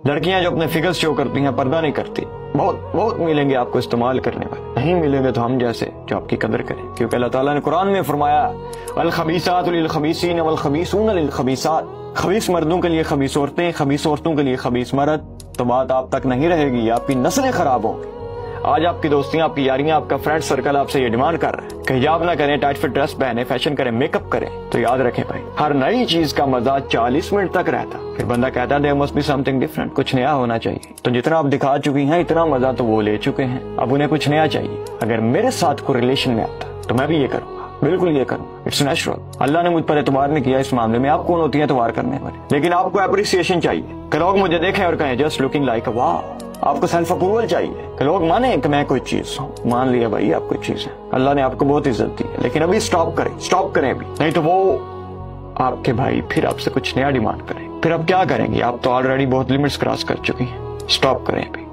लड़कियां जो अपने फिगर्स शो करती हैं पर्दा नहीं करती। बहुत बहुत मिलेंगे आपको इस्तेमाल करने वाले, नहीं मिलेंगे तो हम जैसे जो आपकी कदर करें, क्योंकि अल्लाह ताला ने कुरान में फरमाया अल खबीसातु लिल खबीसीन वल खबीसून लिल खबीसात, खबीस मर्दों के लिए खबीस औरतें, खबीस औरतों के लिए खबीस मर्द। तो बात आप तक नहीं रहेगी, आपकी नस्लें खराब होंगी। आज आपकी दोस्तियां, आपकी यारियां, आपका फ्रेंड सर्कल आपसे ये डिमांड कर रहा है कि हिजाब ना करें, टाइट फिट ड्रेस पहने, फैशन करें, मेकअप करें। तो याद रखें भाई, हर नई चीज का मजा 40 मिनट तक रहता, फिर बंदा कहता है there must be something different, कुछ नया होना चाहिए। तो जितना आप दिखा चुकी हैं इतना मजा तो वो ले चुके हैं, अब उन्हें कुछ नया चाहिए। अगर मेरे साथ कोई रिलेशन में आता तो मैं भी ये करूंगा, बिल्कुल ये करूंगा, इट्स नेचुरल। अल्लाह ने मुझ पर एतबार नहीं किया इस मामले में, आप कौन होती है एतबार करने वाले? लेकिन आपको अप्रिसिएशन चाहिए कि लोग मुझे देखें और कहें जस्ट लुकिंग लाइक अ वाह। आपको सेल्फ अप्रूवल चाहिए कि लोग माने कि मैं कोई चीज हूं। मान लिया भाई आप कोई चीज है, अल्लाह ने आपको बहुत इज्जत दी है, लेकिन अभी स्टॉप करें अभी, नहीं तो वो आपके भाई फिर आपसे कुछ नया डिमांड करें। फिर आप क्या करेंगे? आप तो ऑलरेडी बहुत लिमिट्स क्रॉस कर चुकी हैं। स्टॉप करें अभी।